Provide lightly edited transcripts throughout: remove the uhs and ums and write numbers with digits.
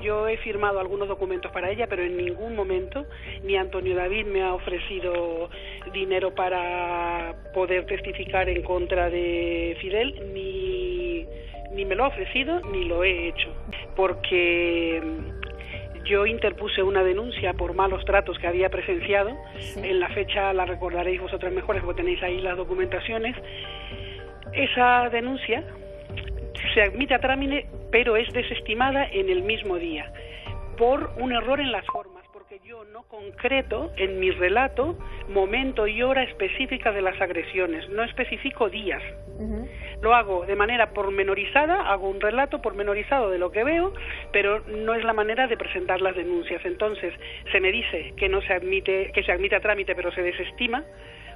Yo he firmado algunos documentos para ella, pero en ningún momento ni Antonio David me ha ofrecido dinero para poder testificar en contra de Fidel, ni me lo ha ofrecido ni lo he hecho, porque yo interpuse una denuncia por malos tratos que había presenciado. Sí. En la fecha la recordaréis vosotras mejores porque tenéis ahí las documentaciones. Esa denuncia se admite a trámite, pero es desestimada en el mismo día por un error en las formas, porque yo no concreto en mi relato momento y hora específica de las agresiones, no especifico días. Lo hago de manera pormenorizada, hago un relato pormenorizado de lo que veo, pero no es la manera de presentar las denuncias. Entonces se me dice que no se admite, que se admite a trámite, pero se desestima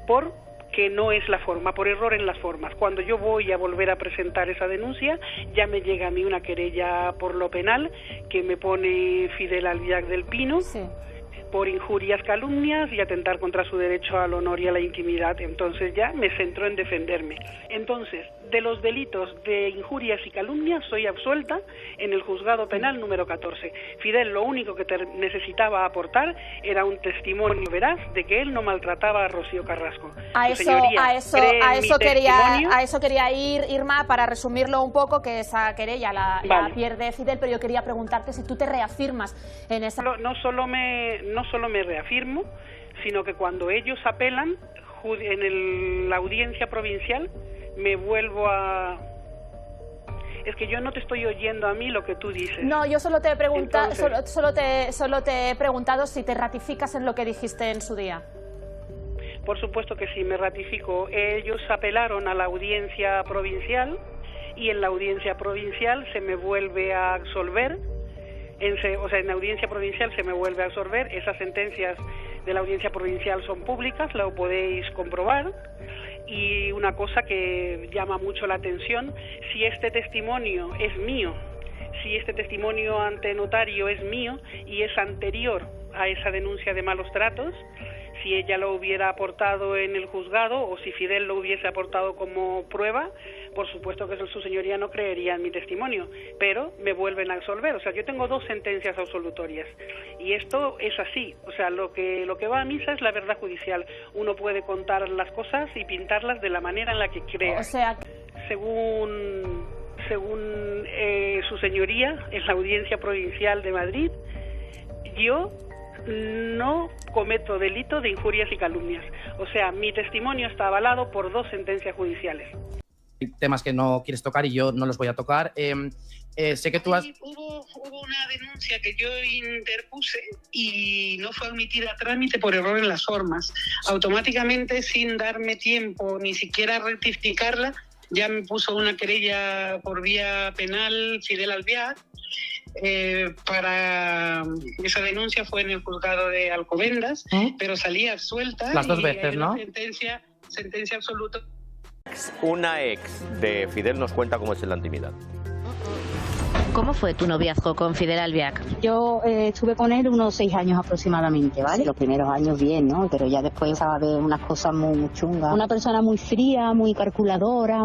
por que no es la forma, por error en las formas. Cuando yo voy a volver a presentar esa denuncia, ya me llega a mí una querella por lo penal que me pone Fidel Albiac del Pino. Sí. Por injurias, calumnias y atentar contra su derecho al honor y a la intimidad. Entonces ya me centró en defenderme. Entonces, de los delitos de injurias y calumnias soy absuelta en el juzgado penal número 14. Fidel lo único que necesitaba aportar era un testimonio veraz de que él no maltrataba a Rocío Carrasco. A eso quería ir, Irma, para resumirlo un poco, que esa querella la pierde Fidel, pero yo quería preguntarte si tú te reafirmas en esa... No solo me reafirmo, sino que cuando ellos apelan en la audiencia provincial, me vuelvo a... Es que yo no te estoy oyendo a mí lo que tú dices. No, yo solo te he preguntado, solo te he preguntado si te ratificas en lo que dijiste en su día. Por supuesto que sí, me ratifico. Ellos apelaron a la audiencia provincial y en la audiencia provincial se me vuelve a absolver. En la audiencia provincial se me vuelve a absorber. Esas sentencias de la audiencia provincial son públicas, lo podéis comprobar. Y una cosa que llama mucho la atención, si este testimonio es mío, si este testimonio ante notario es mío y es anterior a esa denuncia de malos tratos, si ella lo hubiera aportado en el juzgado o si Fidel lo hubiese aportado como prueba, por supuesto que su señoría no creería en mi testimonio, pero me vuelven a absolver. O sea, yo tengo 2 sentencias absolutorias y esto es así. O sea, lo que va a misa es la verdad judicial. Uno puede contar las cosas y pintarlas de la manera en la que crea. O sea, según su señoría, en la audiencia provincial de Madrid, yo no cometo delito de injurias y calumnias. O sea, mi testimonio está avalado por 2 sentencias judiciales. Temas que no quieres tocar y yo no los voy a tocar. Sé que tú has... Hubo una denuncia que yo interpuse y no fue admitida a trámite por error en las formas. Automáticamente, sin darme tiempo ni siquiera a rectificarla, ya me puso una querella por vía penal Fidel Albiac. Para esa denuncia fue en el juzgado de Alcobendas, pero salí absuelta. Las 2 veces, ¿no? Sentencia absoluta. Una ex de Fidel nos cuenta cómo es en la intimidad. ¿Cómo fue tu noviazgo con Fidel Albiac? Yo estuve con él unos 6 años aproximadamente, ¿vale? Los primeros años bien, ¿no? Pero ya después empezaba a ver unas cosas muy chungas. Una persona muy fría, muy calculadora,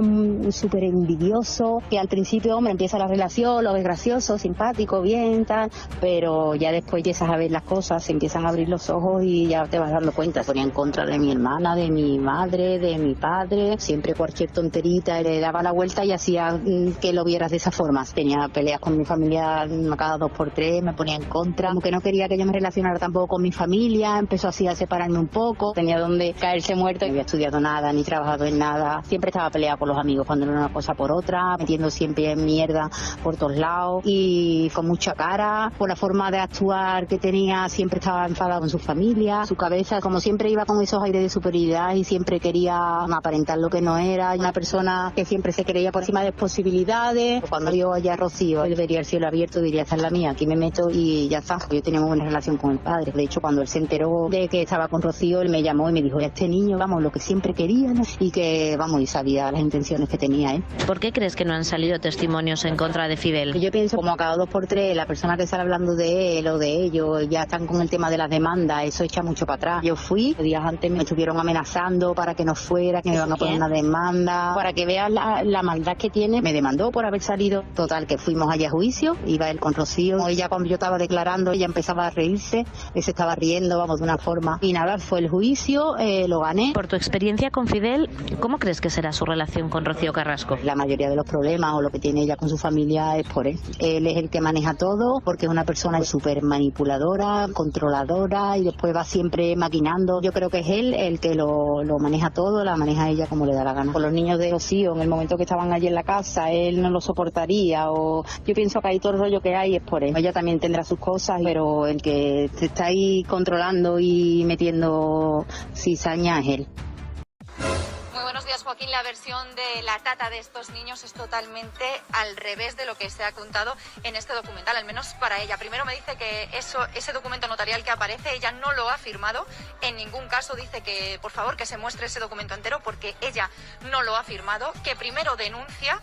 súper envidioso, que al principio, hombre, empieza la relación, lo ves gracioso, simpático, bien, tal, pero ya después empiezas a ver las cosas, se empiezan a abrir los ojos y ya te vas dando cuenta. Se ponía en contra de mi hermana, de mi madre, de mi padre, siempre cualquier tonterita le daba la vuelta y hacía que lo vieras de esa forma. Tenía peleas con mi familia cada 2 por 3, me ponía en contra, como que no quería que yo me relacionara tampoco con mi familia, empezó así a separarme un poco, tenía donde caerse muerto, no había estudiado nada, ni trabajado en nada, siempre estaba peleada con los amigos cuando era una cosa por otra, metiendo siempre en mierda por todos lados y con mucha cara, por la forma de actuar que tenía, siempre estaba enfadada con su familia, su cabeza, como siempre iba con esos aires de superioridad y siempre quería aparentar lo que no era, una persona que siempre se creía por encima de posibilidades. Cuando vio allá a Rocío, él vería el cielo abierto y diría, esta es la mía, aquí me meto y ya está. Yo tenía muy buena relación con el padre. De hecho, cuando él se enteró de que estaba con Rocío, él me llamó y me dijo, este niño, vamos, lo que siempre quería, ¿no? Y que, vamos, y sabía las intenciones que tenía, ¿eh? ¿Por qué crees que no han salido testimonios en contra de Fidel? Yo pienso, como a cada 2 por 3, la persona que sale hablando de él o de ellos, ya están con el tema de las demandas, eso echa mucho para atrás. Yo fui, días antes me estuvieron amenazando para que no fuera, que me iban a poner una demanda, para que vean la maldad que tiene. Me demandó por haber salido, total, que fuimos allá a juicio, iba él con Rocío. Ella, cuando yo estaba declarando, ella empezaba a reírse, él se estaba riendo, vamos, de una forma. Y nada, fue el juicio, lo gané. Por tu experiencia con Fidel, ¿cómo crees que será su relación con Rocío Carrasco? La mayoría de los problemas o lo que tiene ella con su familia es por él. Él es el que maneja todo, porque es una persona súper manipuladora, controladora, y después va siempre maquinando. Yo creo que es él el que lo maneja todo, la maneja ella como le da la gana. Con los niños de Rocío, en el momento que estaban allí en la casa, él no lo soportaría, o yo pienso que ahí todo el rollo que hay es por él. Ella también tendrá sus cosas, pero el que se está ahí controlando y metiendo cizaña es él. Muy buenos días, Joaquín. La versión de la tata de estos niños es totalmente al revés de lo que se ha contado en este documental, al menos para ella. Primero me dice que ese documento notarial que aparece, ella no lo ha firmado. En ningún caso dice que, por favor, que se muestre ese documento entero, porque ella no lo ha firmado. Que primero denuncia.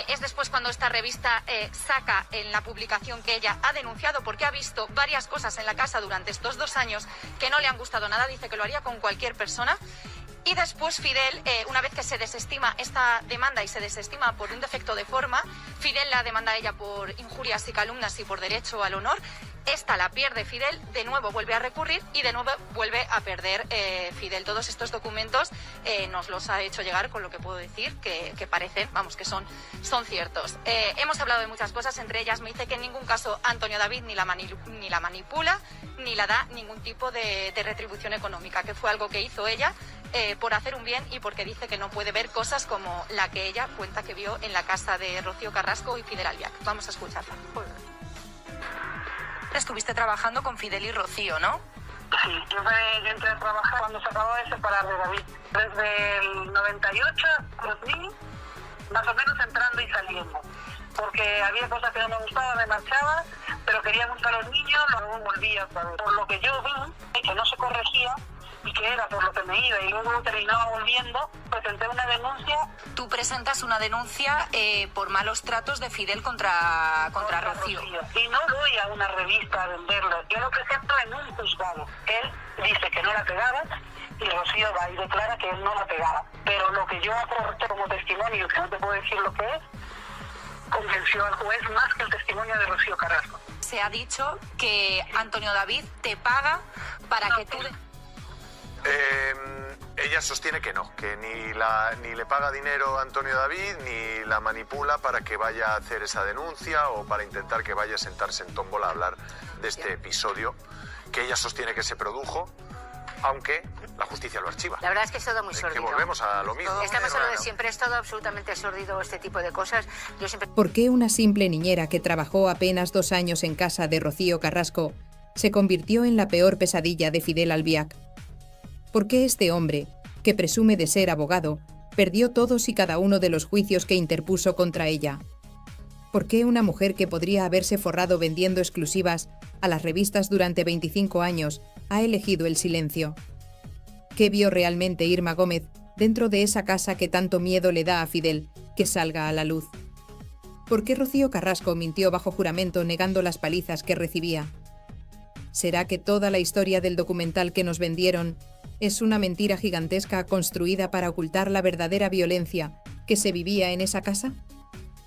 Es después cuando esta revista saca en la publicación que ella ha denunciado, porque ha visto varias cosas en la casa durante estos 2 años que no le han gustado nada. Dice que lo haría con cualquier persona. Y después Fidel, una vez que se desestima esta demanda y se desestima por un defecto de forma, Fidel la demanda a ella por injurias y calumnias y por derecho al honor. Esta la pierde Fidel, de nuevo vuelve a recurrir y de nuevo vuelve a perder Fidel. Todos estos documentos nos los ha hecho llegar, con lo que puedo decir que parecen, vamos, que son ciertos. Hemos hablado de muchas cosas, entre ellas me dice que en ningún caso Antonio David ni la manipula ni la da ningún tipo de retribución económica, que fue algo que hizo ella por hacer un bien y porque dice que no puede ver cosas como la que ella cuenta que vio en la casa de Rocío Carrasco y Fidel Albiac. Vamos a escucharla. Estuviste trabajando con Fidel y Rocío, ¿no? Sí, yo entré a trabajar cuando se acabó de separar de David. Desde el 98 a 2000, más o menos entrando y saliendo. Porque había cosas que no me gustaban, me marchaba, pero quería mucho a los niños, luego volvía otra vez. Por lo que yo vi, que no se corregía, y que era por lo que me iba y luego terminaba volviendo, presenté una denuncia. Tú presentas una denuncia por malos tratos de Fidel contra Rocío. Y no voy a una revista a venderlo, yo lo presento en un juzgado. Él dice que no la pegaba y Rocío va y declara que él no la pegaba. Pero lo que yo aporté como testimonio, que no te puedo decir lo que es, convenció al juez más que el testimonio de Rocío Carrasco. Se ha dicho que Antonio David te paga para que tú... Ella sostiene que no, que ni le paga dinero a Antonio David, ni la manipula para que vaya a hacer esa denuncia o para intentar que vaya a sentarse en tómbola a hablar de este episodio que ella sostiene que se produjo, aunque la justicia lo archiva. La verdad es que es todo muy sórdido. Que volvemos a lo mismo. Estamos en lo de siempre, es todo absolutamente sórdido este tipo de cosas. Yo siempre... ¿Por qué una simple niñera que trabajó apenas 2 años en casa de Rocío Carrasco se convirtió en la peor pesadilla de Fidel Albiac? ¿Por qué este hombre, que presume de ser abogado, perdió todos y cada uno de los juicios que interpuso contra ella? ¿Por qué una mujer que podría haberse forrado vendiendo exclusivas a las revistas durante 25 años ha elegido el silencio? ¿Qué vio realmente Irma Gómez dentro de esa casa que tanto miedo le da a Fidel que salga a la luz? ¿Por qué Rocío Carrasco mintió bajo juramento negando las palizas que recibía? ¿Será que toda la historia del documental que nos vendieron es una mentira gigantesca construida para ocultar la verdadera violencia que se vivía en esa casa?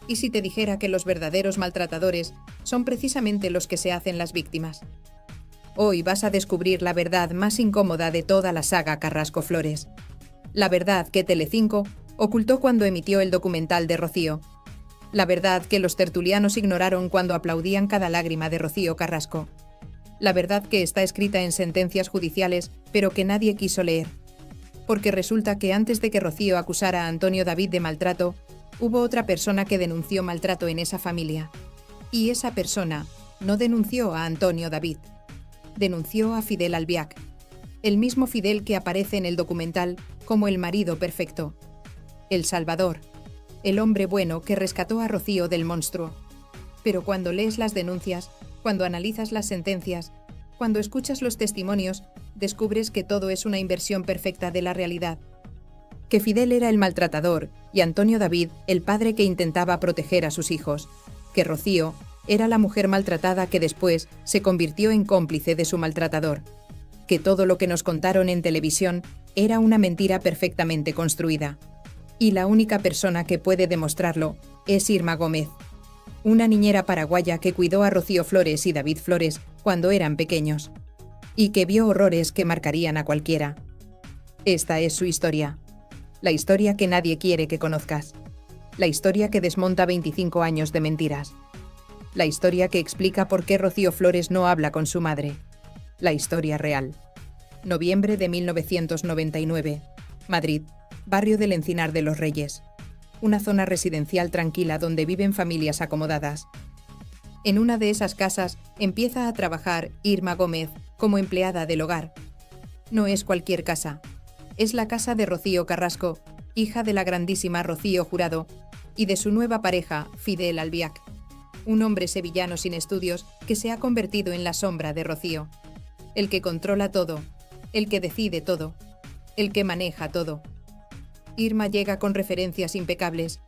¿Y si te dijera que los verdaderos maltratadores son precisamente los que se hacen las víctimas? Hoy vas a descubrir la verdad más incómoda de toda la saga Carrasco Flores. La verdad que Telecinco ocultó cuando emitió el documental de Rocío. La verdad que los tertulianos ignoraron cuando aplaudían cada lágrima de Rocío Carrasco. La verdad que está escrita en sentencias judiciales, pero que nadie quiso leer. Porque resulta que antes de que Rocío acusara a Antonio David de maltrato, hubo otra persona que denunció maltrato en esa familia. Y esa persona no denunció a Antonio David. Denunció a Fidel Albiac, el mismo Fidel que aparece en el documental como el marido perfecto. El Salvador, el hombre bueno que rescató a Rocío del monstruo. Pero cuando lees las denuncias, cuando analizas las sentencias, cuando escuchas los testimonios, descubres que todo es una inversión perfecta de la realidad. Que Fidel era el maltratador y Antonio David el padre que intentaba proteger a sus hijos. Que Rocío era la mujer maltratada que después se convirtió en cómplice de su maltratador. Que todo lo que nos contaron en televisión era una mentira perfectamente construida. Y la única persona que puede demostrarlo es Irma Gómez. una niñera paraguaya que cuidó a Rocío Flores y David Flores cuando eran pequeños, y que vio horrores que marcarían a cualquiera. Esta es su historia, la historia que nadie quiere que conozcas, la historia que desmonta 25 años de mentiras, la historia que explica por qué Rocío Flores no habla con su madre, la historia real. Noviembre de 1999, Madrid, barrio del Encinar de los Reyes. Una zona residencial tranquila donde viven familias acomodadas. En una de esas casas empieza a trabajar Irma Gómez como empleada del hogar. No es cualquier casa, es la casa de Rocío Carrasco, hija de la grandísima Rocío Jurado, y de su nueva pareja, Fidel Albiac, un hombre sevillano sin estudios que se ha convertido en la sombra de Rocío, el que controla todo, el que decide todo, el que maneja todo. Irma llega con referencias impecables.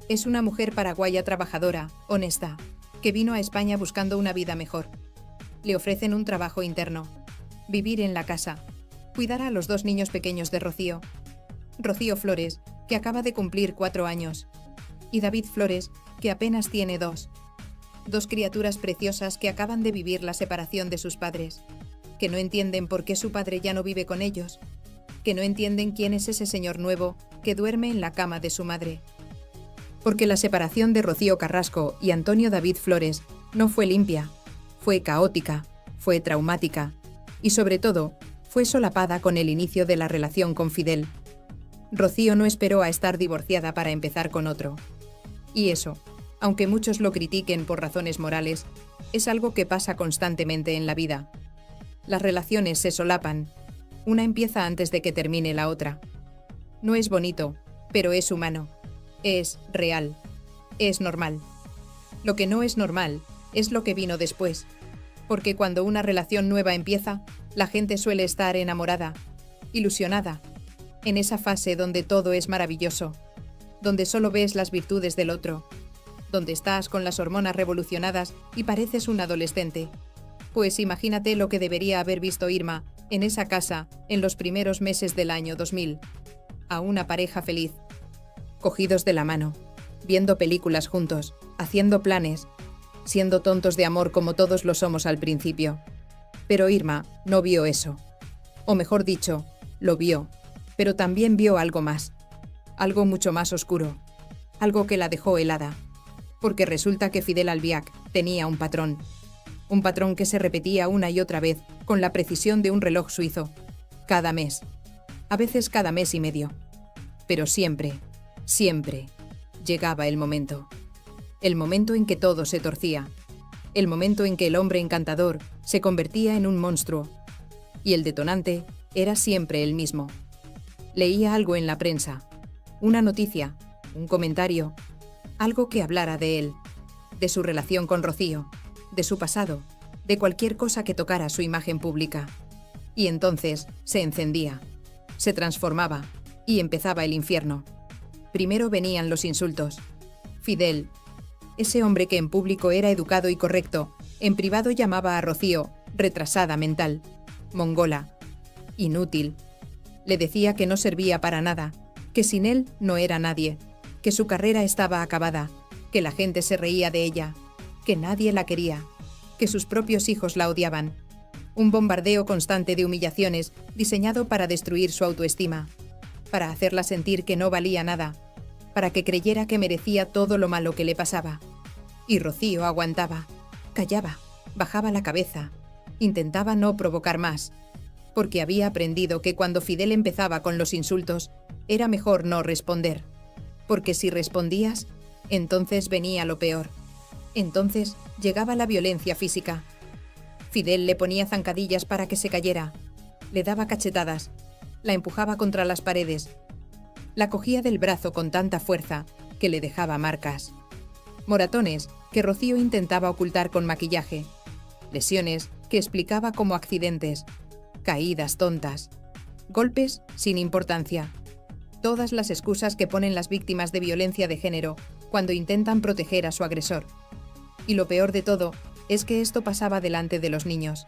Es una mujer paraguaya trabajadora, honesta, que vino a España buscando una vida mejor. Le ofrecen un trabajo interno, vivir en la casa, cuidar a los 2 niños pequeños de Rocío. Rocío Flores, que acaba de cumplir 4 años, y David Flores, que apenas tiene 2. 2 criaturas preciosas que acaban de vivir la separación de sus padres, que no entienden por qué su padre ya no vive con ellos, que no entienden quién es ese señor nuevo que duerme en la cama de su madre. Porque la separación de Rocío Carrasco y Antonio David Flores no fue limpia, fue caótica, fue traumática y sobre todo fue solapada con el inicio de la relación con Fidel. Rocío no esperó a estar divorciada para empezar con otro. Y eso, aunque muchos lo critiquen por razones morales, es algo que pasa constantemente en la vida. Las relaciones se solapan. Una empieza antes de que termine la otra. No es bonito, pero es humano. Es real. Es normal. Lo que no es normal es lo que vino después. Porque cuando una relación nueva empieza, la gente suele estar enamorada, ilusionada, en esa fase donde todo es maravilloso, donde solo ves las virtudes del otro, donde estás con las hormonas revolucionadas y pareces un adolescente. Pues imagínate lo que debería haber visto Irma en esa casa en los primeros meses del año 2000. A una pareja feliz, cogidos de la mano, viendo películas juntos, haciendo planes, siendo tontos de amor como todos lo somos al principio. Pero Irma no vio eso. O mejor dicho, lo vio, pero también vio algo más. Algo mucho más oscuro. Algo que la dejó helada. Porque resulta que Fidel Albiac tenía un patrón. Un patrón que se repetía una y otra vez con la precisión de un reloj suizo. Cada mes. A veces cada mes y medio. Pero siempre, siempre, llegaba el momento. El momento en que todo se torcía. El momento en que el hombre encantador se convertía en un monstruo. Y el detonante era siempre el mismo. Leía algo en la prensa. Una noticia, un comentario, algo que hablara de él, de su relación con Rocío, de su pasado, de cualquier cosa que tocara su imagen pública. Y entonces se encendía, se transformaba y empezaba el infierno. Primero venían los insultos. Fidel, ese hombre que en público era educado y correcto, en privado llamaba a Rocío retrasada mental, mongola, inútil. Le decía que no servía para nada, que sin él no era nadie, que su carrera estaba acabada, que la gente se reía de ella, que nadie la quería, que sus propios hijos la odiaban. Un bombardeo constante de humillaciones diseñado para destruir su autoestima, para hacerla sentir que no valía nada, para que creyera que merecía todo lo malo que le pasaba. Y Rocío aguantaba, callaba, bajaba la cabeza, intentaba no provocar más, porque había aprendido que cuando Fidel empezaba con los insultos, era mejor no responder, porque si respondías, entonces venía lo peor. Entonces llegaba la violencia física. Fidel le ponía zancadillas para que se cayera, le daba cachetadas, la empujaba contra las paredes, la cogía del brazo con tanta fuerza que le dejaba marcas. Moratones que Rocío intentaba ocultar con maquillaje, lesiones que explicaba como accidentes, caídas tontas, golpes sin importancia. Todas las excusas que ponen las víctimas de violencia de género cuando intentan proteger a su agresor. Y lo peor de todo es que esto pasaba delante de los niños.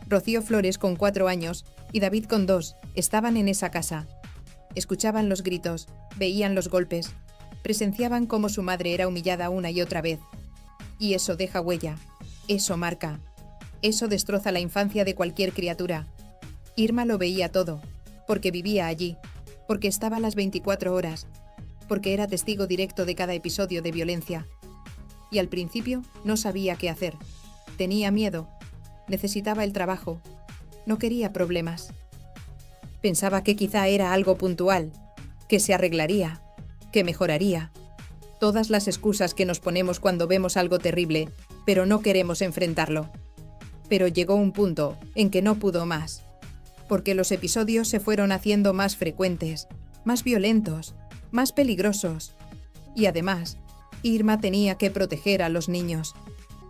Rocío Flores, con 4 años, y David, con 2, estaban en esa casa. Escuchaban los gritos, veían los golpes, presenciaban cómo su madre era humillada una y otra vez, Y eso deja huella, eso marca, eso destroza la infancia de cualquier criatura. Irma lo veía todo, porque vivía allí, porque estaba a las 24 horas, porque era testigo directo de cada episodio de violencia. Y al principio no sabía qué hacer. Tenía miedo, necesitaba el trabajo, no quería problemas. Pensaba que quizá era algo puntual, que se arreglaría, que mejoraría. Todas las excusas que nos ponemos cuando vemos algo terrible, pero no queremos enfrentarlo. Pero llegó un punto en que no pudo más, porque los episodios se fueron haciendo más frecuentes, más violentos, más peligrosos. Y además, Irma tenía que proteger a los niños,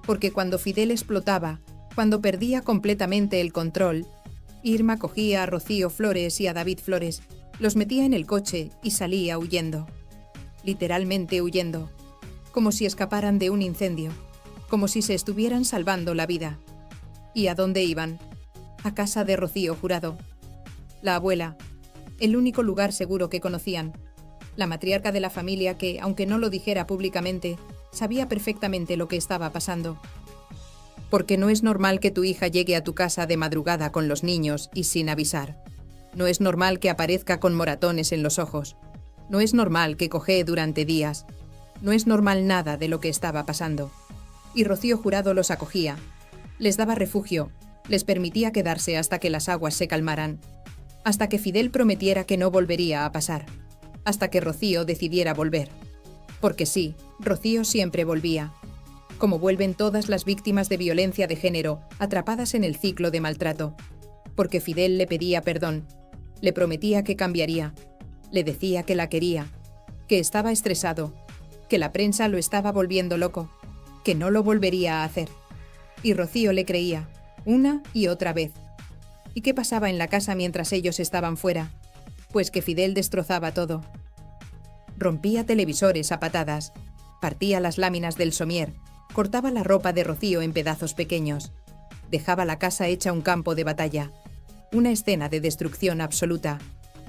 porque cuando Fidel explotaba, cuando perdía completamente el control, Irma cogía a Rocío Flores y a David Flores, los metía en el coche y salía huyendo. Literalmente huyendo, como si escaparan de un incendio, como si se estuvieran salvando la vida. ¿Y a dónde iban? A casa de Rocío Jurado. La abuela, el único lugar seguro que conocían. La matriarca de la familia que, aunque no lo dijera públicamente, sabía perfectamente lo que estaba pasando. Porque no es normal que tu hija llegue a tu casa de madrugada con los niños y sin avisar. No es normal que aparezca con moratones en los ojos. No es normal que cojee durante días. No es normal nada de lo que estaba pasando. Y Rocío Jurado los acogía, les daba refugio, les permitía quedarse hasta que las aguas se calmaran, hasta que Fidel prometiera que no volvería a pasar, hasta que Rocío decidiera volver. Porque sí, Rocío siempre volvía, como vuelven todas las víctimas de violencia de género atrapadas en el ciclo de maltrato. Porque Fidel le pedía perdón, le prometía que cambiaría, le decía que la quería, que estaba estresado, que la prensa lo estaba volviendo loco, que no lo volvería a hacer. Y Rocío le creía, una y otra vez. ¿Y qué pasaba en la casa mientras ellos estaban fuera? Pues que Fidel destrozaba todo. Rompía televisores a patadas, partía las láminas del somier, cortaba la ropa de Rocío en pedazos pequeños, dejaba la casa hecha un campo de batalla, una escena de destrucción absoluta.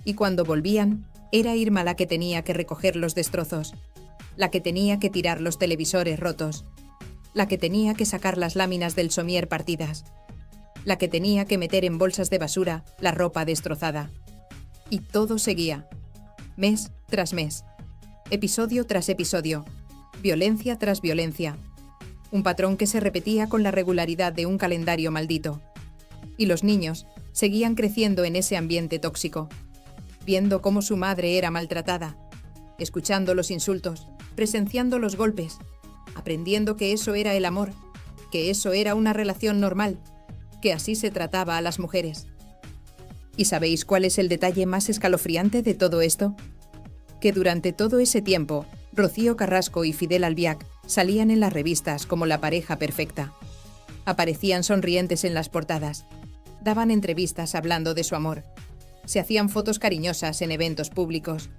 Y cuando volvían, era Irma la que tenía que recoger los destrozos, la que tenía que tirar los televisores rotos, la que tenía que sacar las láminas del somier partidas, la que tenía que meter en bolsas de basura la ropa destrozada. Y todo seguía, mes tras mes, episodio tras episodio, violencia tras violencia, un patrón que se repetía con la regularidad de un calendario maldito. Y los niños seguían creciendo en ese ambiente tóxico, viendo cómo su madre era maltratada, escuchando los insultos, presenciando los golpes, aprendiendo que eso era el amor, que eso era una relación normal, que así se trataba a las mujeres. ¿Y sabéis cuál es el detalle más escalofriante de todo esto? Que durante todo ese tiempo, Rocío Carrasco y Fidel Albiac salían en las revistas como la pareja perfecta. Aparecían sonrientes en las portadas, daban entrevistas hablando de su amor, se hacían fotos cariñosas en eventos públicos,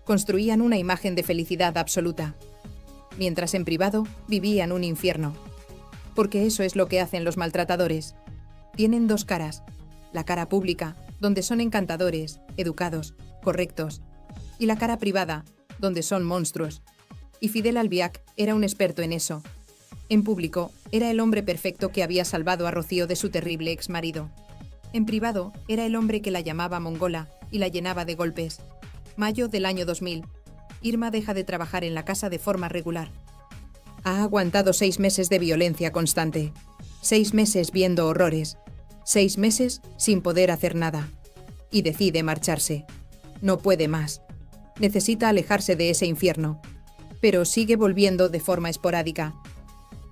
construían una imagen de felicidad absoluta, mientras en privado vivían un infierno. Porque eso es lo que hacen los maltratadores. Tienen dos caras, la cara pública, donde son encantadores, educados, correctos, y la cara privada, donde son monstruos. Y Fidel Albiac era un experto en eso. En público, era el hombre perfecto que había salvado a Rocío de su terrible exmarido. En privado, era el hombre que la llamaba mongola y la llenaba de golpes. Mayo del año 2000. Irma deja de trabajar en la casa de forma regular. Ha aguantado 6 meses de violencia constante. 6 meses viendo horrores. 6 meses sin poder hacer nada. Y decide marcharse. No puede más. Necesita alejarse de ese infierno. Pero sigue volviendo de forma esporádica.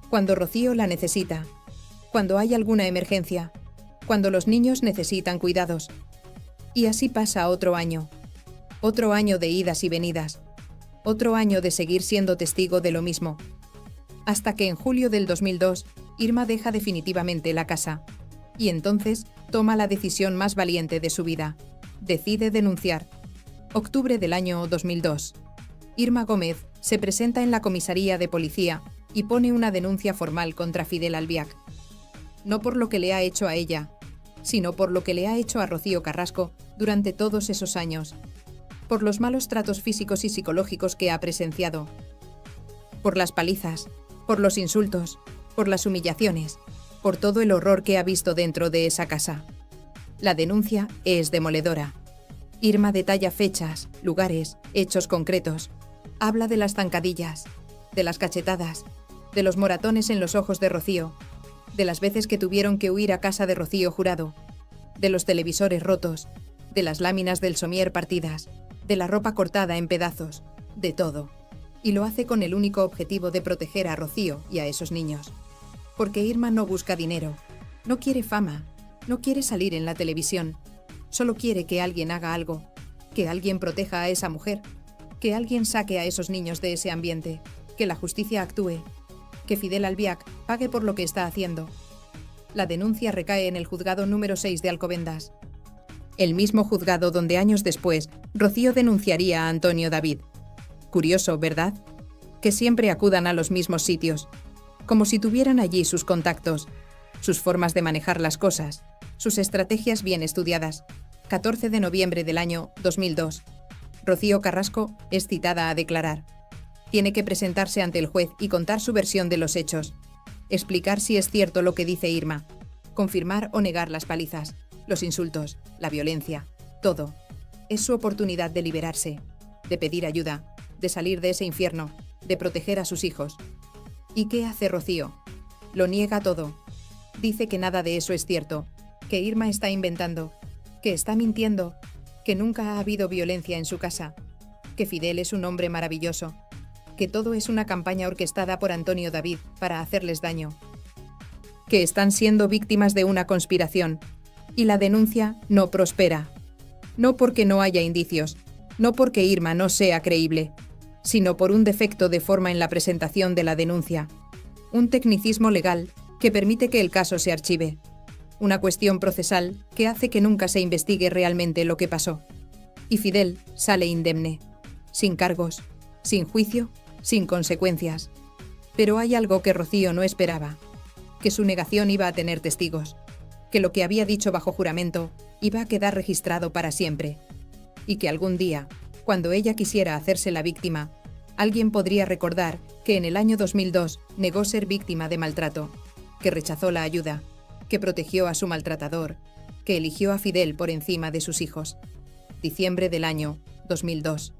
Cuando Rocío la necesita. Cuando hay alguna emergencia. Cuando los niños necesitan cuidados. Y así pasa otro año. Otro año de idas y venidas. Otro año de seguir siendo testigo de lo mismo. Hasta que en julio del 2002, Irma deja definitivamente la casa. Y entonces toma la decisión más valiente de su vida. Decide denunciar. Octubre del año 2002. Irma Gómez se presenta en la comisaría de policía y pone una denuncia formal contra Fidel Albiac. No por lo que le ha hecho a ella, sino por lo que le ha hecho a Rocío Carrasco durante todos esos años. Por los malos tratos físicos y psicológicos que ha presenciado. Por las palizas, por los insultos, por las humillaciones, por todo el horror que ha visto dentro de esa casa. La denuncia es demoledora. Irma detalla fechas, lugares, hechos concretos. Habla de las zancadillas, de las cachetadas, de los moratones en los ojos de Rocío, de las veces que tuvieron que huir a casa de Rocío Jurado, de los televisores rotos, de las láminas del somier partidas, de la ropa cortada en pedazos, de todo. Y lo hace con el único objetivo de proteger a Rocío y a esos niños. Porque Irma no busca dinero, no quiere fama, no quiere salir en la televisión, solo quiere que alguien haga algo, que alguien proteja a esa mujer, que alguien saque a esos niños de ese ambiente, que la justicia actúe, que Fidel Albiac pague por lo que está haciendo. La denuncia recae en el juzgado número 6 de Alcobendas. El mismo juzgado donde años después Rocío denunciaría a Antonio David. Curioso, ¿verdad? Que siempre acudan a los mismos sitios, como si tuvieran allí sus contactos, sus formas de manejar las cosas, sus estrategias bien estudiadas. 14 de noviembre del año 2002. Rocío Carrasco es citada a declarar. Tiene que presentarse ante el juez y contar su versión de los hechos, explicar si es cierto lo que dice Irma, confirmar o negar las palizas, los insultos, la violencia, todo. Es su oportunidad de liberarse, de pedir ayuda, de salir de ese infierno, de proteger a sus hijos. ¿Y qué hace Rocío? Lo niega todo. Dice que nada de eso es cierto, que Irma está inventando, que está mintiendo, que nunca ha habido violencia en su casa, que Fidel es un hombre maravilloso, que todo es una campaña orquestada por Antonio David para hacerles daño, que están siendo víctimas de una conspiración, y la denuncia no prospera. No porque no haya indicios, no porque Irma no sea creíble, sino por un defecto de forma en la presentación de la denuncia, un tecnicismo legal que permite que el caso se archive, una cuestión procesal que hace que nunca se investigue realmente lo que pasó. Y Fidel sale indemne, sin cargos, sin juicio, sin consecuencias. Pero hay algo que Rocío no esperaba, que su negación iba a tener testigos, que lo que había dicho bajo juramento iba a quedar registrado para siempre, y que algún día, cuando ella quisiera hacerse la víctima, alguien podría recordar que en el año 2002 negó ser víctima de maltrato, que rechazó la ayuda, que protegió a su maltratador, que eligió a Fidel por encima de sus hijos. Diciembre del año 2002.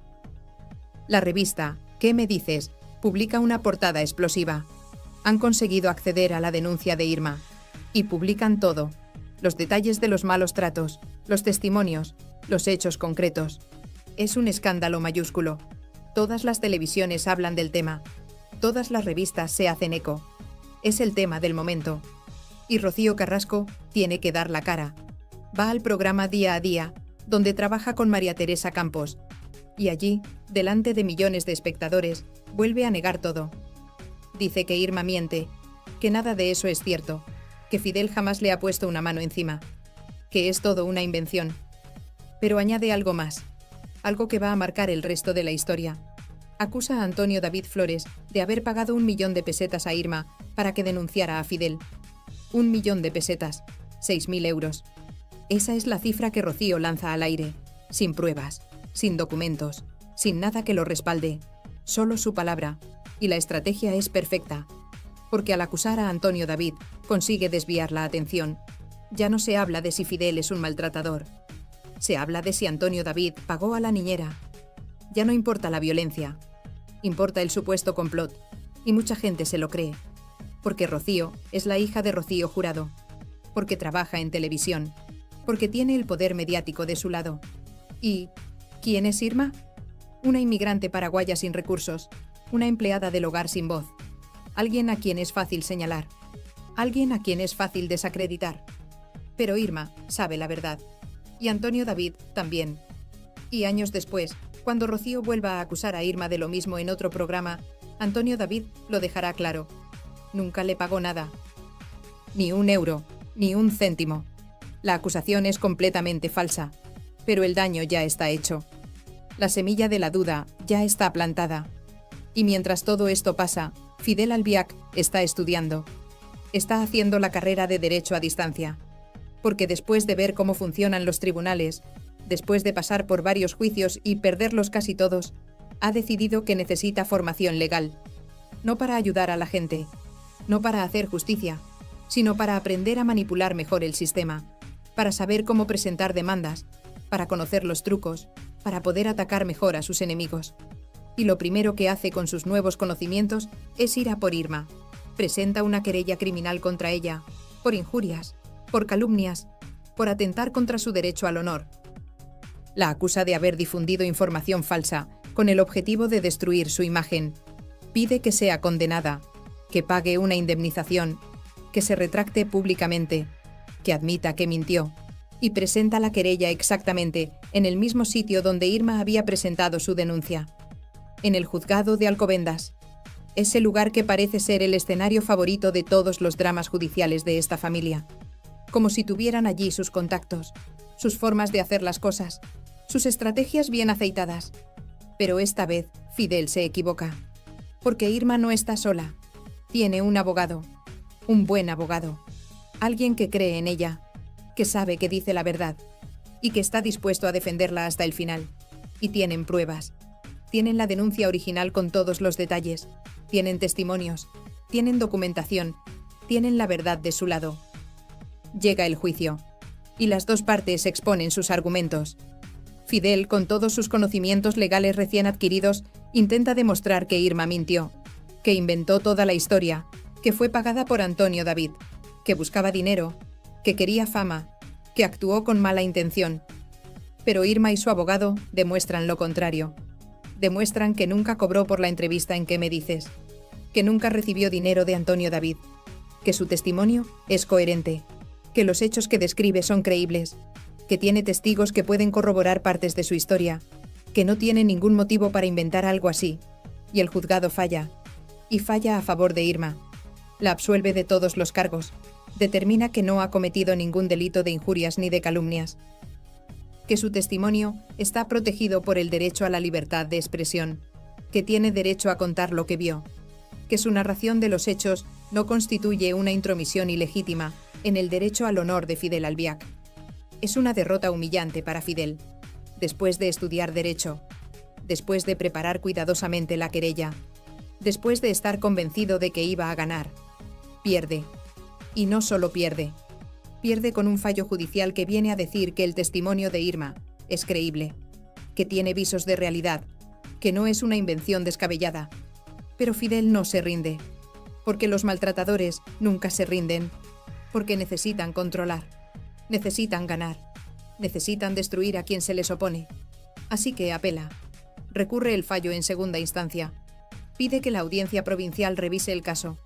La revista ¿Qué me dices?, publica una portada explosiva. Han conseguido acceder a la denuncia de Irma y publican todo, los detalles de los malos tratos, los testimonios, los hechos concretos. Es un escándalo mayúsculo. Todas las televisiones hablan del tema. Todas las revistas se hacen eco. Es el tema del momento. Y Rocío Carrasco tiene que dar la cara. Va al programa Día a Día, donde trabaja con María Teresa Campos. Y allí, delante de millones de espectadores, vuelve a negar todo. Dice que Irma miente, que nada de eso es cierto, que Fidel jamás le ha puesto una mano encima, que es todo una invención. Pero añade algo más, algo que va a marcar el resto de la historia. Acusa a Antonio David Flores de haber pagado 1 millón de pesetas a Irma para que denunciara a Fidel. 1 millón de pesetas, 6.000 euros. Esa es la cifra que Rocío lanza al aire, sin pruebas, sin documentos, sin nada que lo respalde, solo su palabra, y la estrategia es perfecta, porque al acusar a Antonio David consigue desviar la atención. Ya no se habla de si Fidel es un maltratador, se habla de si Antonio David pagó a la niñera. Ya no importa la violencia, importa el supuesto complot, y mucha gente se lo cree, porque Rocío es la hija de Rocío Jurado, porque trabaja en televisión, porque tiene el poder mediático de su lado. ¿Y quién es Irma? Una inmigrante paraguaya sin recursos, una empleada del hogar sin voz, alguien a quien es fácil señalar, alguien a quien es fácil desacreditar. Pero Irma sabe la verdad, y Antonio David también. Y años después, cuando Rocío vuelva a acusar a Irma de lo mismo en otro programa, Antonio David lo dejará claro. Nunca le pagó nada. Ni 1 euro, ni 1 céntimo. La acusación es completamente falsa, pero el daño ya está hecho. La semilla de la duda ya está plantada. Y mientras todo esto pasa, Fidel Albiac está estudiando. Está haciendo la carrera de Derecho a distancia. Porque después de ver cómo funcionan los tribunales, después de pasar por varios juicios y perderlos casi todos, ha decidido que necesita formación legal. no para ayudar a la gente, no para hacer justicia, sino para aprender a manipular mejor el sistema, para saber cómo presentar demandas, para conocer los trucos, para poder atacar mejor a sus enemigos. Y lo primero que hace con sus nuevos conocimientos es ir a por Irma. Presenta una querella criminal contra ella, por injurias, por calumnias, por atentar contra su derecho al honor. La acusa de haber difundido información falsa con el objetivo de destruir su imagen. Pide que sea condenada, que pague una indemnización, que se retracte públicamente, que admita que mintió, y presenta la querella exactamente en el mismo sitio donde Irma había presentado su denuncia, en el juzgado de Alcobendas, ese lugar que parece ser el escenario favorito de todos los dramas judiciales de esta familia, como si tuvieran allí sus contactos, sus formas de hacer las cosas, sus estrategias bien aceitadas. Pero esta vez Fidel se equivoca, porque Irma no está sola, tiene un abogado, un buen abogado, alguien que cree en ella, que sabe que dice la verdad y que está dispuesto a defenderla hasta el final. Y tienen pruebas. Tienen la denuncia original con todos los detalles. Tienen testimonios. Tienen documentación. Tienen la verdad de su lado. Llega el juicio. Y las dos partes exponen sus argumentos. Fidel, con todos sus conocimientos legales recién adquiridos, intenta demostrar que Irma mintió, que inventó toda la historia, que fue pagada por Antonio David, que buscaba dinero, que quería fama, que actuó con mala intención. Pero Irma y su abogado demuestran lo contrario. Demuestran que nunca cobró por la entrevista en ¿Qué me dices?, que nunca recibió dinero de Antonio David, que su testimonio es coherente, que los hechos que describe son creíbles, que tiene testigos que pueden corroborar partes de su historia, que no tiene ningún motivo para inventar algo así. Y el juzgado falla, y falla a favor de Irma. La absuelve de todos los cargos, determina que no ha cometido ningún delito de injurias ni de calumnias, que su testimonio está protegido por el derecho a la libertad de expresión, que tiene derecho a contar lo que vio, que su narración de los hechos no constituye una intromisión ilegítima en el derecho al honor de Fidel Albiac. Es una derrota humillante para Fidel, después de estudiar derecho, después de preparar cuidadosamente la querella, después de estar convencido de que iba a ganar. Pierde. Y no solo pierde. Pierde con un fallo judicial que viene a decir que el testimonio de Irma es creíble, que tiene visos de realidad, que no es una invención descabellada. Pero Fidel no se rinde, porque los maltratadores nunca se rinden, porque necesitan controlar, necesitan ganar, necesitan destruir a quien se les opone. Así que apela, recurre el fallo en segunda instancia, pide que la audiencia provincial revise el caso,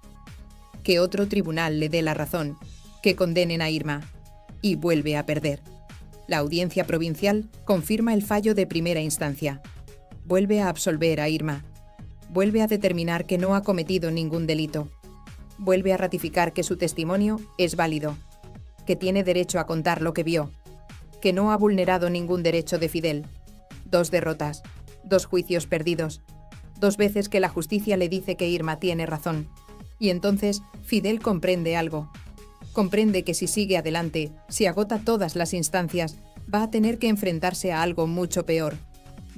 que otro tribunal le dé la razón, que condenen a Irma, y vuelve a perder. La audiencia provincial confirma el fallo de primera instancia, vuelve a absolver a Irma, vuelve a determinar que no ha cometido ningún delito, vuelve a ratificar que su testimonio es válido, que tiene derecho a contar lo que vio, que no ha vulnerado ningún derecho de Fidel. 2 derrotas, 2 juicios perdidos, 2 veces que la justicia le dice que Irma tiene razón. Y entonces Fidel comprende algo. Comprende que si sigue adelante, si agota todas las instancias, va a tener que enfrentarse a algo mucho peor.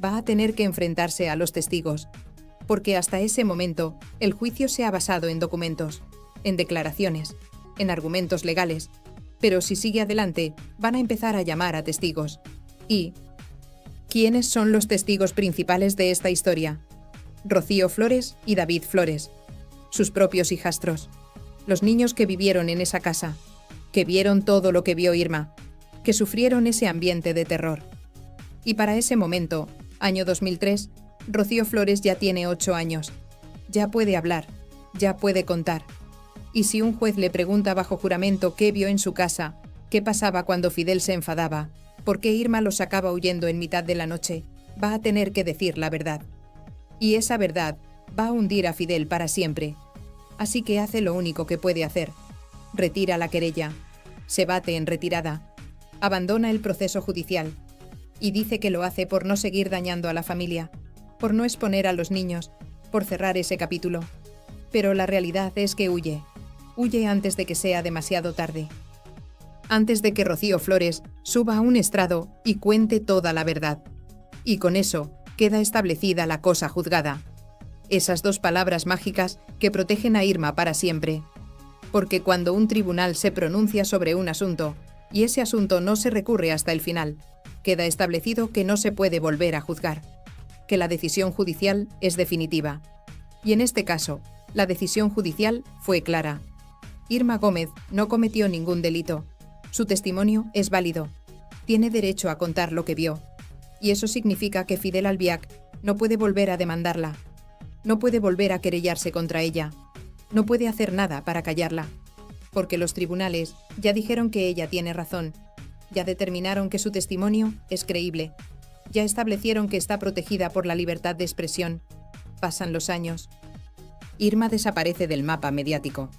Va a tener que enfrentarse a los testigos. Porque hasta ese momento, el juicio se ha basado en documentos, en declaraciones, en argumentos legales. Pero si sigue adelante, van a empezar a llamar a testigos. ¿Y quiénes son los testigos principales de esta historia? Rocío Flores y David Flores, sus propios hijastros, los niños que vivieron en esa casa, que vieron todo lo que vio Irma, que sufrieron ese ambiente de terror. Y para ese momento, año 2003, Rocío Flores ya tiene 8 años, ya puede hablar, ya puede contar. Y si un juez le pregunta bajo juramento qué vio en su casa, qué pasaba cuando Fidel se enfadaba, por qué Irma lo sacaba huyendo en mitad de la noche, va a tener que decir la verdad. Y esa verdad va a hundir a Fidel para siempre. Así que hace lo único que puede hacer. Retira la querella, se bate en retirada, abandona el proceso judicial y dice que lo hace por no seguir dañando a la familia, por no exponer a los niños, por cerrar ese capítulo. Pero la realidad es que huye antes de que sea demasiado tarde. Antes de que Rocío Flores suba a un estrado y cuente toda la verdad. Y con eso queda establecida la cosa juzgada. Esas dos palabras mágicas que protegen a Irma para siempre. Porque cuando un tribunal se pronuncia sobre un asunto, y ese asunto no se recurre hasta el final, queda establecido que no se puede volver a juzgar, que la decisión judicial es definitiva. Y en este caso, la decisión judicial fue clara. Irma Gómez no cometió ningún delito. Su testimonio es válido. Tiene derecho a contar lo que vio. Y eso significa que Fidel Albiac no puede volver a demandarla. No puede volver a querellarse contra ella. No puede hacer nada para callarla. Porque los tribunales ya dijeron que ella tiene razón. Ya determinaron que su testimonio es creíble. Ya establecieron que está protegida por la libertad de expresión. Pasan los años. Irma desaparece del mapa mediático.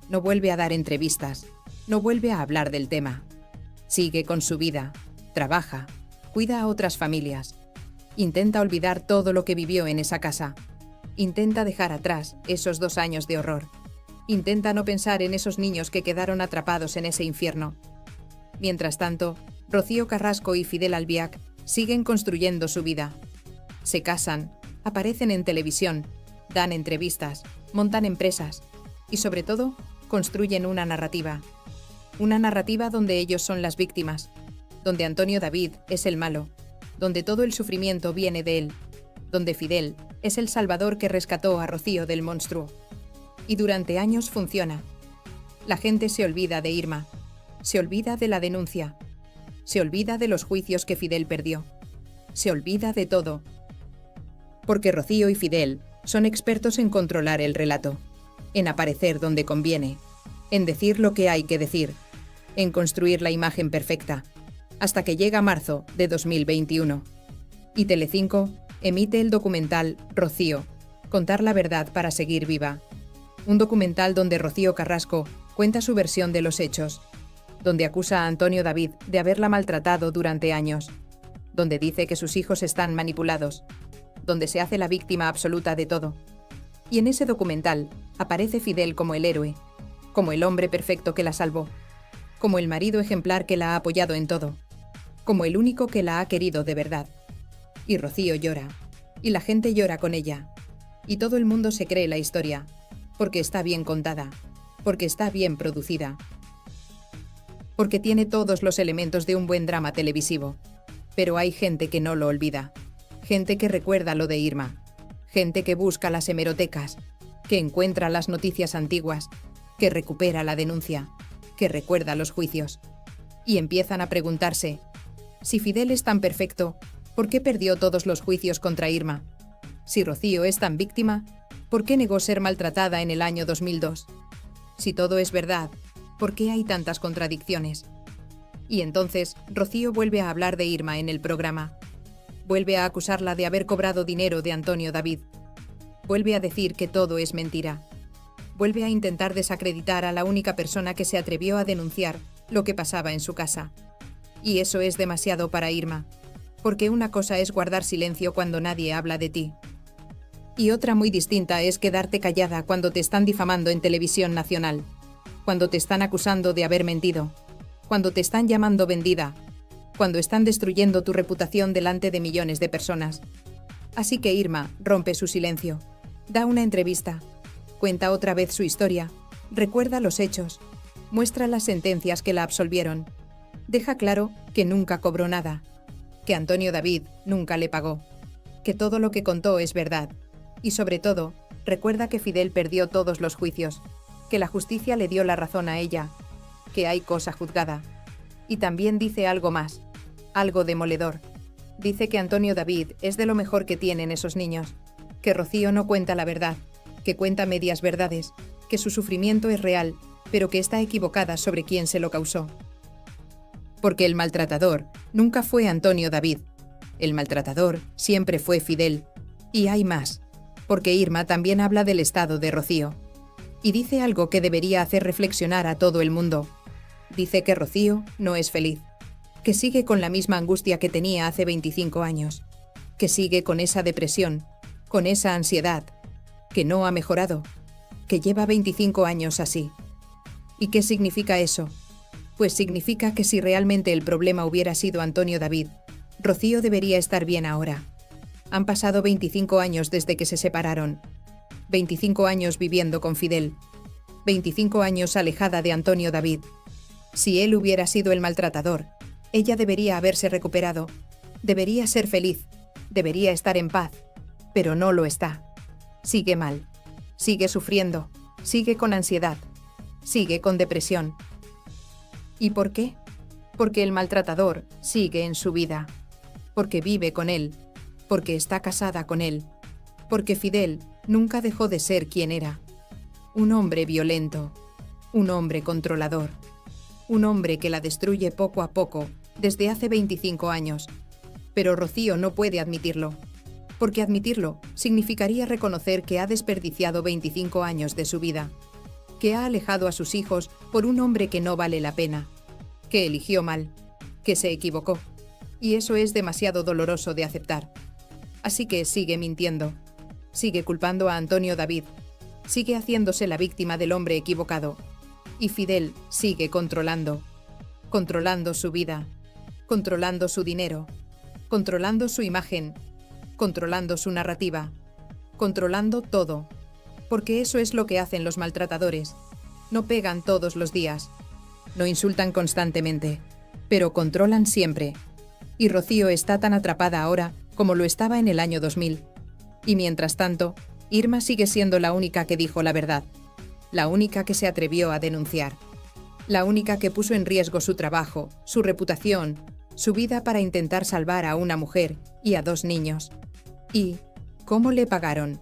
No vuelve a dar entrevistas. No vuelve a hablar del tema. Sigue con su vida. Trabaja. Cuida a otras familias. Intenta olvidar todo lo que vivió en esa casa. Intenta dejar atrás esos 2 años de horror. Intenta no pensar en esos niños que quedaron atrapados en ese infierno. Mientras tanto, Rocío Carrasco y Fidel Albiac siguen construyendo su vida. Se casan, aparecen en televisión, dan entrevistas, montan empresas y, sobre todo, construyen una narrativa. Una narrativa donde ellos son las víctimas, donde Antonio David es el malo, donde todo el sufrimiento viene de él, donde Fidel es el salvador que rescató a Rocío del monstruo. Y durante años funciona. La gente se olvida de Irma, se olvida de la denuncia, se olvida de los juicios que Fidel perdió, se olvida de todo. Porque Rocío y Fidel son expertos en controlar el relato, en aparecer donde conviene, en decir lo que hay que decir, en construir la imagen perfecta, hasta que llega marzo de 2021. Y Telecinco emite el documental Rocío, contar la verdad para seguir viva. Un documental donde Rocío Carrasco cuenta su versión de los hechos, donde acusa a Antonio David de haberla maltratado durante años, donde dice que sus hijos están manipulados, donde se hace la víctima absoluta de todo. Y en ese documental aparece Fidel como el héroe, como el hombre perfecto que la salvó, como el marido ejemplar que la ha apoyado en todo, como el único que la ha querido de verdad. Y Rocío llora, y la gente llora con ella, y todo el mundo se cree la historia, porque está bien contada, porque está bien producida, porque tiene todos los elementos de un buen drama televisivo. Pero hay gente que no lo olvida, gente que recuerda lo de Irma, gente que busca las hemerotecas, que encuentra las noticias antiguas, que recupera la denuncia, que recuerda los juicios. Y empiezan a preguntarse, si Fidel es tan perfecto, ¿por qué perdió todos los juicios contra Irma? Si Rocío es tan víctima, ¿por qué negó ser maltratada en el año 2002? Si todo es verdad, ¿por qué hay tantas contradicciones? Y entonces, Rocío vuelve a hablar de Irma en el programa. Vuelve a acusarla de haber cobrado dinero de Antonio David. Vuelve a decir que todo es mentira. Vuelve a intentar desacreditar a la única persona que se atrevió a denunciar lo que pasaba en su casa. Y eso es demasiado para Irma, porque una cosa es guardar silencio cuando nadie habla de ti. Y otra muy distinta es quedarte callada cuando te están difamando en televisión nacional, cuando te están acusando de haber mentido, cuando te están llamando vendida, cuando están destruyendo tu reputación delante de millones de personas. Así que Irma rompe su silencio, da una entrevista, cuenta otra vez su historia, recuerda los hechos, muestra las sentencias que la absolvieron, deja claro que nunca cobró nada, que Antonio David nunca le pagó, que todo lo que contó es verdad, y sobre todo, recuerda que Fidel perdió todos los juicios, que la justicia le dio la razón a ella, que hay cosa juzgada. Y también dice algo más, algo demoledor. Dice que Antonio David es de lo mejor que tienen esos niños, que Rocío no cuenta la verdad, que cuenta medias verdades, que su sufrimiento es real, pero que está equivocada sobre quién se lo causó. Porque el maltratador nunca fue Antonio David. El maltratador siempre fue Fidel. Y hay más, porque Irma también habla del estado de Rocío. Y dice algo que debería hacer reflexionar a todo el mundo. Dice que Rocío no es feliz, que sigue con la misma angustia que tenía hace 25 años, que sigue con esa depresión, con esa ansiedad, que no ha mejorado, que lleva 25 años así. ¿Y qué significa eso? Pues significa que si realmente el problema hubiera sido Antonio David, Rocío debería estar bien ahora. Han pasado 25 años desde que se separaron, 25 años viviendo con Fidel, 25 años alejada de Antonio David. Si él hubiera sido el maltratador, ella debería haberse recuperado, debería ser feliz, debería estar en paz, pero no lo está. Sigue mal, sigue sufriendo, sigue con ansiedad, sigue con depresión. ¿Y por qué? Porque el maltratador sigue en su vida, porque vive con él, porque está casada con él, porque Fidel nunca dejó de ser quien era. Un hombre violento, un hombre controlador, un hombre que la destruye poco a poco desde hace 25 años. Pero Rocío no puede admitirlo, porque admitirlo significaría reconocer que ha desperdiciado 25 años de su vida, que ha alejado a sus hijos por un hombre que no vale la pena, que eligió mal, que se equivocó, y eso es demasiado doloroso de aceptar. Así que sigue mintiendo, sigue culpando a Antonio David, sigue haciéndose la víctima del hombre equivocado, y Fidel sigue controlando su vida, controlando su dinero, controlando su imagen, controlando su narrativa, controlando todo, porque eso es lo que hacen los maltratadores. No pegan todos los días, no insultan constantemente, pero controlan siempre. Y Rocío está tan atrapada ahora como lo estaba en el año 2000. Y mientras tanto, Irma sigue siendo la única que dijo la verdad, la única que se atrevió a denunciar, la única que puso en riesgo su trabajo, su reputación, su vida para intentar salvar a una mujer y a 2 niños. ¿Y cómo le pagaron?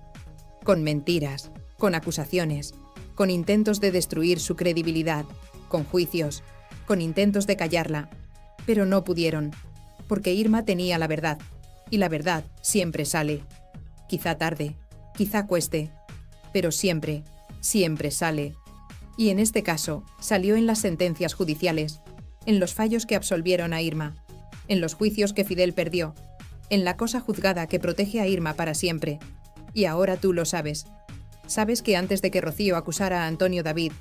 Con mentiras, con acusaciones, con intentos de destruir su credibilidad, con juicios, con intentos de callarla. Pero no pudieron, porque Irma tenía la verdad, y la verdad siempre sale. Quizá tarde, quizá cueste, pero siempre, siempre sale. Y en este caso, salió en las sentencias judiciales, en los fallos que absolvieron a Irma, en los juicios que Fidel perdió, en la cosa juzgada que protege a Irma para siempre. Y ahora tú lo sabes. Sabes que antes de que Rocío acusara a Antonio David,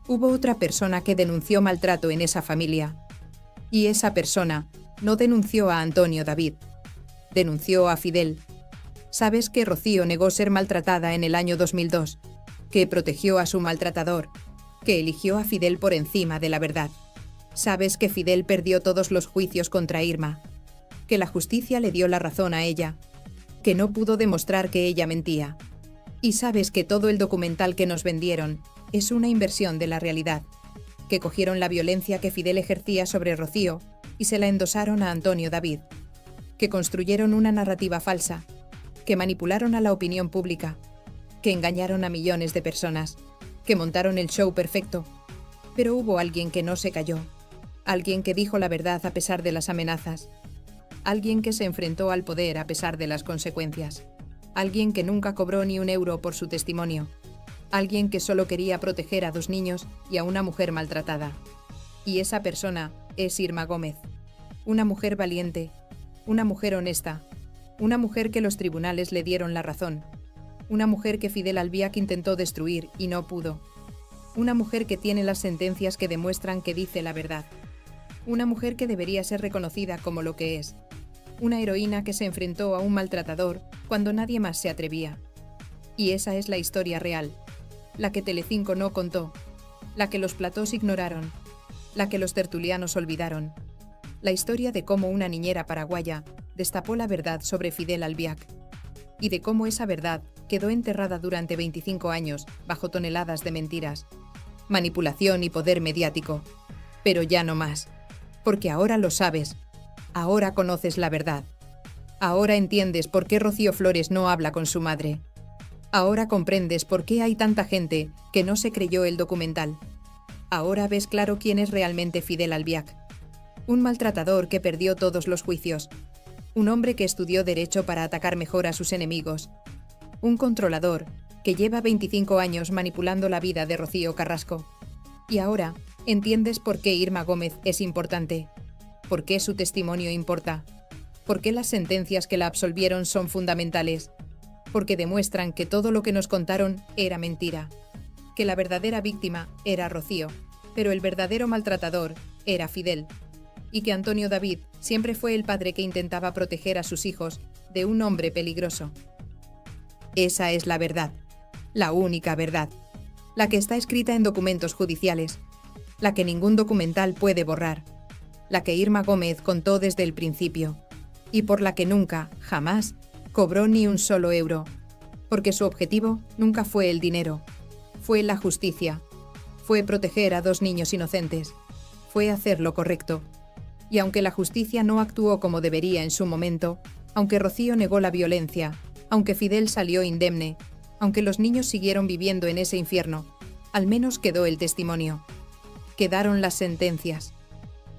hubo otra persona que denunció maltrato en esa familia. Y esa persona no denunció a Antonio David, denunció a Fidel. Sabes que Rocío negó ser maltratada en el año 2002, que protegió a su maltratador, que eligió a Fidel por encima de la verdad. Sabes que Fidel perdió todos los juicios contra Irma, que la justicia le dio la razón a ella, que no pudo demostrar que ella mentía. Y sabes que todo el documental que nos vendieron es una inversión de la realidad, que cogieron la violencia que Fidel ejercía sobre Rocío y se la endosaron a Antonio David, que construyeron una narrativa falsa, que manipularon a la opinión pública, que engañaron a millones de personas, que montaron el show perfecto. Pero hubo alguien que no se cayó, alguien que dijo la verdad a pesar de las amenazas, alguien que se enfrentó al poder a pesar de las consecuencias, alguien que nunca cobró ni un euro por su testimonio, alguien que solo quería proteger a 2 niños y a una mujer maltratada. Y esa persona es Irma Gómez, una mujer valiente, una mujer honesta, una mujer que los tribunales le dieron la razón, una mujer que Fidel Albiac intentó destruir y no pudo, una mujer que tiene las sentencias que demuestran que dice la verdad, una mujer que debería ser reconocida como lo que es, una heroína que se enfrentó a un maltratador cuando nadie más se atrevía. Y esa es la historia real, la que Telecinco no contó, la que los platós ignoraron, la que los tertulianos olvidaron, la historia de cómo una niñera paraguaya destapó la verdad sobre Fidel Albiac y de cómo esa verdad quedó enterrada durante 25 años bajo toneladas de mentiras, manipulación y poder mediático. Pero ya no más, porque ahora lo sabes, ahora conoces la verdad, ahora entiendes por qué Rocío Flores no habla con su madre, ahora comprendes por qué hay tanta gente que no se creyó el documental, ahora ves claro quién es realmente Fidel Albiac, un maltratador que perdió todos los juicios, un hombre que estudió Derecho para atacar mejor a sus enemigos, un controlador que lleva 25 años manipulando la vida de Rocío Carrasco. Y ahora entiendes por qué Irma Gómez es importante, por qué su testimonio importa, por qué las sentencias que la absolvieron son fundamentales, porque demuestran que todo lo que nos contaron era mentira, que la verdadera víctima era Rocío, pero el verdadero maltratador era Fidel, y que Antonio David siempre fue el padre que intentaba proteger a sus hijos de un hombre peligroso. Esa es la verdad. La única verdad. La que está escrita en documentos judiciales. La que ningún documental puede borrar. La que Irma Gómez contó desde el principio. Y por la que nunca, jamás, cobró ni un solo euro. Porque su objetivo nunca fue el dinero. Fue la justicia. Fue proteger a 2 niños inocentes. Fue hacer lo correcto. Y aunque la justicia no actuó como debería en su momento, aunque Rocío negó la violencia, aunque Fidel salió indemne, aunque los niños siguieron viviendo en ese infierno, al menos quedó el testimonio. Quedaron las sentencias.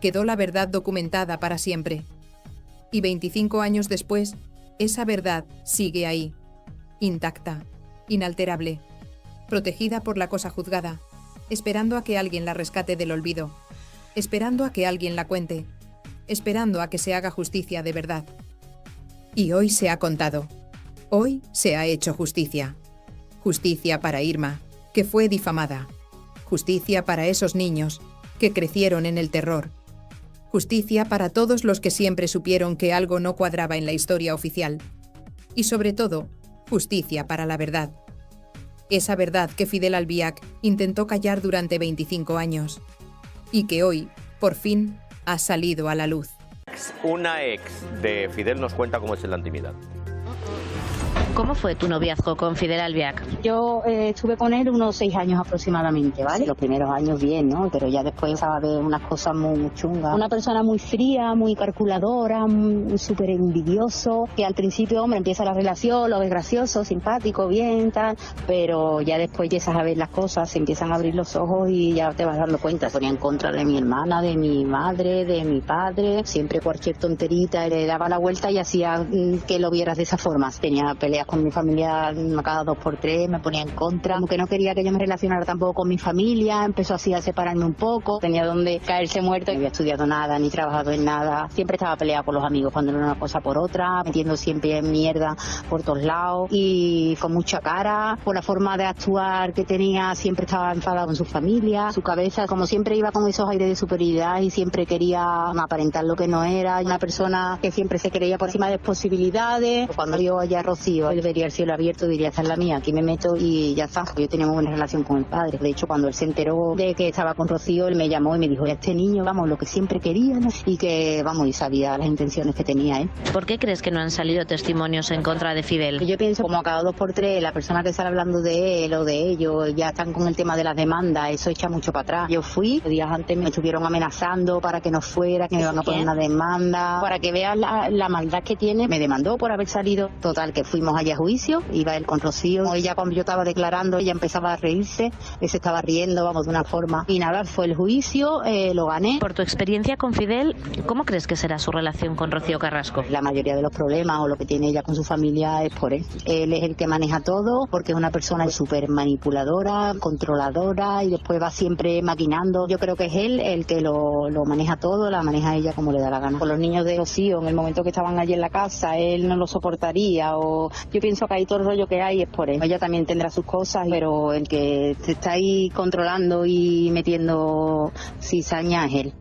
Quedó la verdad documentada para siempre. Y 25 años después, esa verdad sigue ahí, intacta, inalterable, protegida por la cosa juzgada, esperando a que alguien la rescate del olvido, esperando a que alguien la cuente, esperando a que se haga justicia de verdad. Y hoy se ha contado. Hoy se ha hecho justicia. Justicia para Irma, que fue difamada. Justicia para esos niños que crecieron en el terror. Justicia para todos los que siempre supieron que algo no cuadraba en la historia oficial. Y sobre todo, justicia para la verdad. Esa verdad que Fidel Albiac intentó callar durante 25 años. Y que hoy, por fin, ha salido a la luz. Una ex de Fidel nos cuenta cómo es en la intimidad. ¿Cómo fue tu noviazgo con Fidel Albiac? Yo estuve con él unos 6 años aproximadamente, ¿vale? Los primeros años bien, ¿no? Pero ya después empezaba a ver unas cosas muy chungas. Una persona muy fría, muy calculadora, súper envidioso, que al principio, hombre, empieza la relación, lo ves gracioso, simpático, bien, tal, pero ya después empiezas a ver las cosas, se empiezan a abrir los ojos y ya te vas dando cuenta. Se ponía en contra de mi hermana, de mi madre, de mi padre, siempre cualquier tonterita le daba la vuelta y hacía que lo vieras de esa forma. Tenía peleas con mi familia cada 2 por 3, me ponía en contra, aunque no quería que yo me relacionara tampoco con mi familia, empezó así a separarme un poco, tenía donde caerse muerto, no había estudiado nada, ni trabajado en nada, siempre estaba peleada con los amigos cuando era una cosa por otra, metiendo siempre en mierda por todos lados y con mucha cara, por la forma de actuar que tenía, siempre estaba enfadada con su familia, su cabeza, como siempre iba con esos aires de superioridad y siempre quería aparentar lo que no era, una persona que siempre se creía por encima de posibilidades. Cuando vio allá a Rocío, él vería el cielo abierto, diría, esta es la mía, aquí me meto y ya está. Yo tenía muy buena relación con el padre. De hecho, cuando él se enteró de que estaba con Rocío, él me llamó y me dijo, este niño, vamos, lo que siempre queríamos, y que, vamos, y sabía las intenciones que tenía él. ¿Por qué crees que no han salido testimonios en contra de Fidel? Yo pienso, como a cada 2 por 3, la persona que sale hablando de él o de ellos, ya están con el tema de las demandas, eso echa mucho para atrás. Yo fui, días antes me estuvieron amenazando para que no fuera, que me iban a poner una demanda, para que vean la maldad que tiene. Me demandó por haber salido. Total, que fuimos allá a juicio, iba él con Rocío, ella cuando yo estaba declarando, ella empezaba a reírse, él se estaba riendo, vamos, de una forma. Y nada, fue el juicio, lo gané. Por tu experiencia con Fidel, ¿cómo crees que será su relación con Rocío Carrasco? La mayoría de los problemas o lo que tiene ella con su familia es por él. Él es el que maneja todo, porque es una persona súper manipuladora, controladora, y después va siempre maquinando. Yo creo que es él el que lo maneja todo, la maneja ella como le da la gana. Con los niños de Rocío, en el momento que estaban allí en la casa, él no lo soportaría, o yo pienso que ahí todo el rollo que hay es por él. Ella también tendrá sus cosas, pero el que te está ahí controlando y metiendo cizaña es él.